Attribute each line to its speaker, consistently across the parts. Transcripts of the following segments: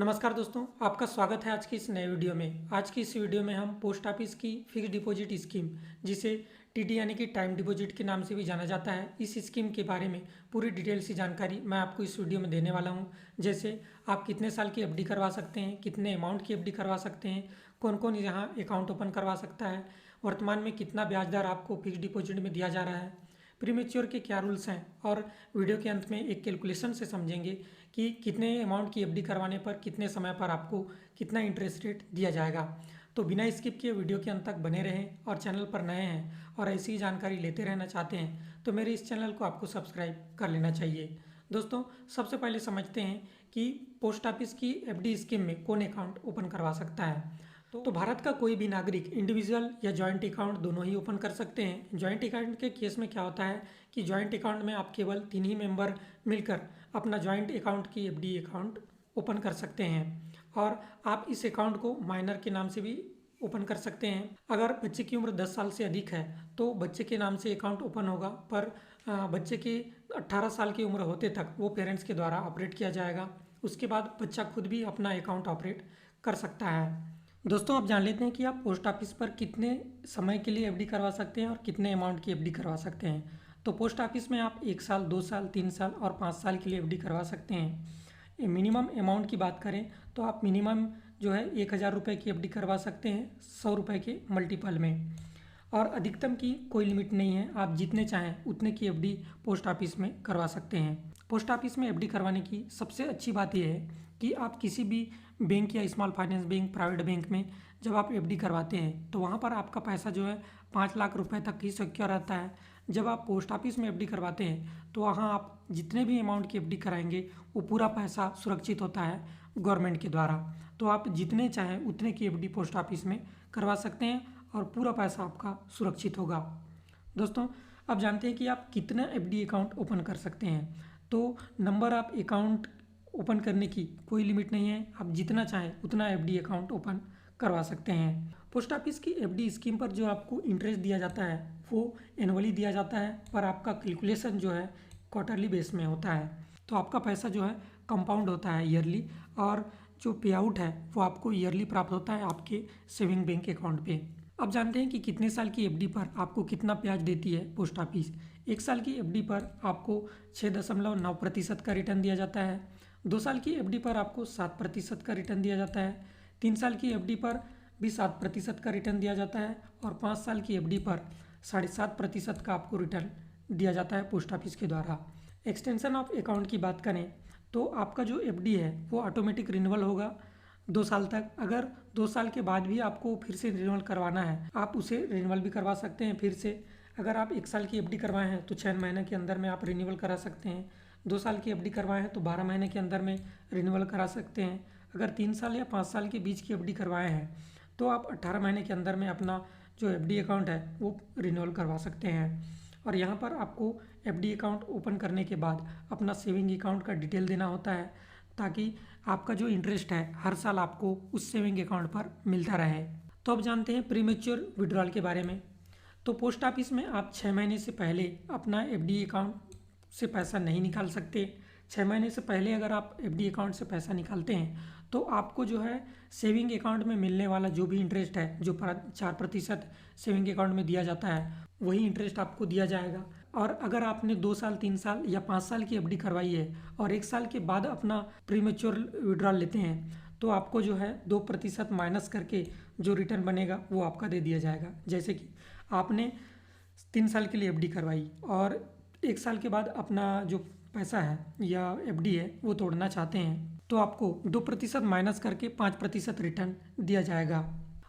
Speaker 1: नमस्कार दोस्तों, आपका स्वागत है आज की इस नए वीडियो में। आज की इस वीडियो में हम पोस्ट ऑफिस की फिक्स डिपॉजिट स्कीम, जिसे टीडी यानी कि टाइम डिपॉजिट के नाम से भी जाना जाता है, इस स्कीम के बारे में पूरी डिटेल सी जानकारी मैं आपको इस वीडियो में देने वाला हूं। जैसे आप कितने साल की एफडी करवा सकते हैं, कितने अमाउंट की एफडी करवा सकते हैं, कौन कौन यहाँ अकाउंट ओपन करवा सकता है, वर्तमान में कितना ब्याज दर आपको फिक्स डिपॉजिट में दिया जा रहा है, प्रीमेच्योर के क्या रूल्स हैं, और वीडियो के अंत में एक कैलकुलेशन से समझेंगे कि कितने अमाउंट की एफडी करवाने पर कितने समय पर आपको कितना इंटरेस्ट रेट दिया जाएगा। तो बिना स्किप किए वीडियो के अंत तक बने रहें, और चैनल पर नए हैं और ऐसी ही जानकारी लेते रहना चाहते हैं तो मेरे इस चैनल को आपको सब्सक्राइब कर लेना चाहिए। दोस्तों, सबसे पहले समझते हैं कि पोस्ट ऑफिस की एफडी स्कीम में कौन अकाउंट ओपन करवा सकता है। तो भारत का कोई भी नागरिक इंडिविजुअल या जॉइंट अकाउंट दोनों ही ओपन कर सकते हैं। जॉइंट अकाउंट के केस में क्या होता है कि जॉइंट अकाउंट में आप केवल 3 ही मेंबर मिलकर अपना जॉइंट अकाउंट की एफडी अकाउंट ओपन कर सकते हैं, और आप इस अकाउंट को माइनर के नाम से भी ओपन कर सकते हैं। अगर बच्चे की उम्र 10 साल से अधिक है तो बच्चे के नाम से अकाउंट ओपन होगा, पर बच्चे के 18 साल की उम्र होते तक वो पेरेंट्स के द्वारा ऑपरेट किया जाएगा। उसके बाद बच्चा खुद भी अपना अकाउंट ऑपरेट कर सकता है। दोस्तों, आप जान लेते हैं कि आप पोस्ट ऑफिस पर कितने समय के लिए एफडी करवा सकते हैं और कितने अमाउंट की एफडी करवा सकते हैं। तो पोस्ट ऑफिस में आप 1 साल, 2 साल, 3 साल और 5 साल के लिए एफडी करवा सकते हैं। मिनिमम अमाउंट की बात करें तो आप मिनिमम जो है 1,000 रुपये की एफडी करवा सकते हैं 100 रुपये के मल्टीपल में, और अधिकतम की कोई लिमिट नहीं है। आप जितने चाहें उतने की एफडी पोस्ट ऑफिस में करवा सकते हैं। पोस्ट ऑफिस में एफडी करवाने की सबसे अच्छी बात यह है कि आप किसी भी बैंक या small finance bank, private bank में जब आप एफडी करवाते हैं तो वहाँ पर आपका पैसा जो है 5 लाख रुपए तक ही सिक्योर रहता है। जब आप पोस्ट ऑफिस में एफडी करवाते हैं तो वहाँ आप जितने भी अमाउंट की एफडी कराएंगे वो पूरा पैसा सुरक्षित होता है गवर्नमेंट के द्वारा। तो आप जितने चाहें उतने की एफडी पोस्ट ऑफिस में करवा सकते हैं और पूरा पैसा आपका सुरक्षित होगा। दोस्तों, अब जानते हैं कि आप कितना एफडी अकाउंट ओपन कर सकते हैं। तो नंबर ऑफ अकाउंट ओपन करने की कोई लिमिट नहीं है, आप जितना चाहें उतना एफडी अकाउंट ओपन करवा सकते हैं। पोस्ट ऑफिस की एफडी स्कीम पर जो आपको इंटरेस्ट दिया जाता है वो एनुअली दिया जाता है, पर आपका कैलकुलेशन जो है क्वार्टरली बेस में होता है। तो आपका पैसा जो है कंपाउंड होता है ईयरली, और जो पे आउट है वो आपको ईयरली प्राप्त होता है आपके सेविंग बैंक अकाउंट पे। अब जानते हैं कि कितने साल की एफडी पर आपको कितना ब्याज देती है पोस्ट ऑफिस। 1 साल की एफडी पर आपको 6.9% का रिटर्न दिया जाता है। 2 साल की एफडी पर आपको 7% का रिटर्न दिया जाता है। 3 साल की एफडी पर भी 7% का रिटर्न दिया जाता है, और 5 साल की एफडी पर 7.5% का आपको रिटर्न दिया जाता है पोस्ट ऑफिस के द्वारा। एक्सटेंशन ऑफ अकाउंट की बात करें तो आपका जो एफडी है वो ऑटोमेटिक रिन्यूअल होगा 2 साल तक। अगर 2 साल के बाद भी आपको फिर से रिन्यूअल करवाना है, आप उसे रिन्यूअल भी करवा सकते हैं फिर से। अगर आप 1 साल की एफडी करवाए हैं तो 6 महीने के अंदर में आप रिन्यूअल करा सकते हैं। 2 साल की एफडी करवाए हैं तो 12 महीने के अंदर में रिन्यूअल करा सकते हैं। अगर 3 साल या 5 साल के बीच की एफडी करवाए हैं तो आप 18 महीने के अंदर में अपना जो एफडी अकाउंट है वो रिन्यूअल करवा सकते हैं। और यहाँ पर आपको एफडी अकाउंट ओपन करने के बाद अपना सेविंग अकाउंट का डिटेल देना होता है, ताकि आपका जो इंटरेस्ट है हर साल आपको उस सेविंग अकाउंट पर मिलता रहे। तो अब जानते हैं प्रीमेच्योर विड्रॉल के बारे में। तो पोस्ट ऑफिस में आप 6 महीने से पहले अपना एफडी अकाउंट से पैसा नहीं निकाल सकते। 6 महीने से पहले अगर आप एफडी अकाउंट से पैसा निकालते हैं तो आपको जो है सेविंग अकाउंट में मिलने वाला जो भी इंटरेस्ट है, जो 4% सेविंग अकाउंट में दिया जाता है, वही इंटरेस्ट आपको दिया जाएगा। और अगर आपने 2 साल, 3 साल या 5 साल की एफडी करवाई है और 1 साल के बाद अपना प्रीमेच्योर विड्रॉल लेते हैं तो आपको जो है 2% माइनस करके जो रिटर्न बनेगा वो आपका दे दिया जाएगा। जैसे कि आपने 3 साल के लिए एफडी करवाई और 1 साल के बाद अपना जो पैसा है या एफडी है वो तोड़ना चाहते हैं तो आपको 2% माइनस करके 5% रिटर्न दिया जाएगा।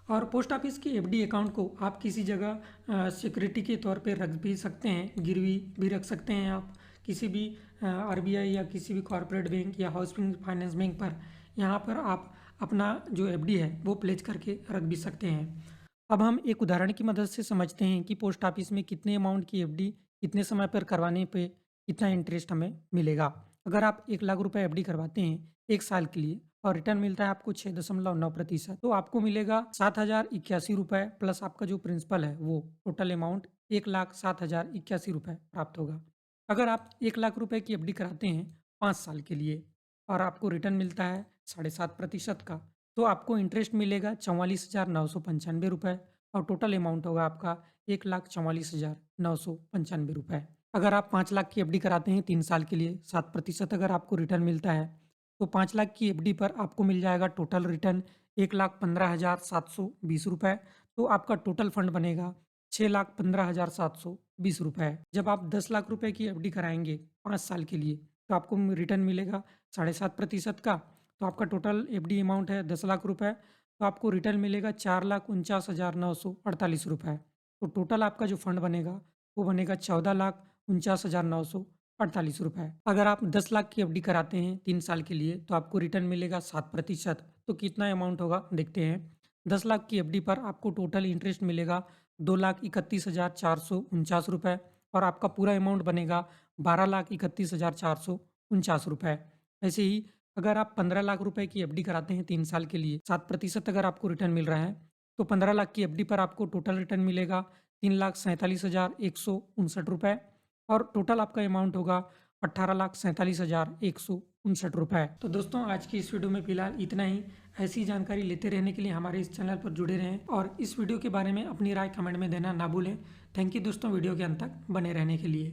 Speaker 1: और पोस्ट ऑफिस की एफडी अकाउंट को आप किसी जगह सिक्योरिटी के तौर पे रख भी सकते हैं, गिरवी भी रख सकते हैं आप किसी भी आरबीआई या किसी भी कॉरपोरेट बैंक या हाउसिंग फाइनेंस बैंक पर। यहाँ पर आप अपना जो एफडी है वो प्लेज करके रख भी सकते हैं। अब हम एक उदाहरण की मदद से समझते हैं कि पोस्ट ऑफिस में कितने अमाउंट की एफडी कितने समय पर करवाने पे कितना इंटरेस्ट हमें मिलेगा। अगर आप 1 लाख रुपए एफडी करवाते हैं 1 साल के लिए और रिटर्न मिलता है आपको 6.9%, तो आपको मिलेगा 7,081 रुपये प्लस आपका जो प्रिंसिपल है वो टोटल अमाउंट 1,07,081 रुपये प्राप्त होगा। अगर आप 1 लाख रुपए की एफडी कराते हैं 5 साल के लिए और आपको रिटर्न मिलता है 7.5% का, तो आपको इंटरेस्ट मिलेगा 44,995 रुपये और टोटल अमाउंट होगा आपका 1,44,995 रुपये। अगर आप 5 लाख की एफडी कराते हैं 3 साल के लिए, 7% अगर आपको रिटर्न मिलता है, तो 5 लाख की एफडी पर आपको मिल जाएगा टोटल रिटर्न 1,15,720 रुपये। तो आपका टोटल फंड बनेगा 6,15,720 रुपये। जब आप 10 लाख रुपए की एफडी कराएंगे 5 साल के लिए, तो आपको रिटर्न मिलेगा 7.5% का। तो आपका टोटल एफडी अमाउंट है 10 लाख रुपए, तो आपको रिटर्न मिलेगा 4,49,948 रुपये। तो टोटल आपका जो फंड बनेगा वो बनेगा 14,49,948 रुपये। अगर आप 10 लाख की एफडी कराते हैं 3 साल के लिए, तो आपको रिटर्न मिलेगा 7%। तो कितना अमाउंट होगा देखते हैं। 10 लाख की एफडी पर आपको टोटल इंटरेस्ट मिलेगा 2,31,449 रुपये और आपका पूरा अमाउंट बनेगा 12,31,449 रुपये। ऐसे ही अगर आप 15 लाख रुपए की एफडी कराते हैं 3 साल के लिए, 7% अगर आपको रिटर्न मिल रहा है, तो 15 लाख की एफडी पर आपको टोटल रिटर्न मिलेगा 3,47,159 रुपये और टोटल आपका अमाउंट होगा 18,47,159 रुपये। तो दोस्तों, आज की इस वीडियो में फिलहाल इतना ही। ऐसी जानकारी लेते रहने के लिए हमारे इस चैनल पर जुड़े रहें और इस वीडियो के बारे में अपनी राय कमेंट में देना ना भूलें। थैंक यू दोस्तों, वीडियो के अंत तक बने रहने के लिए।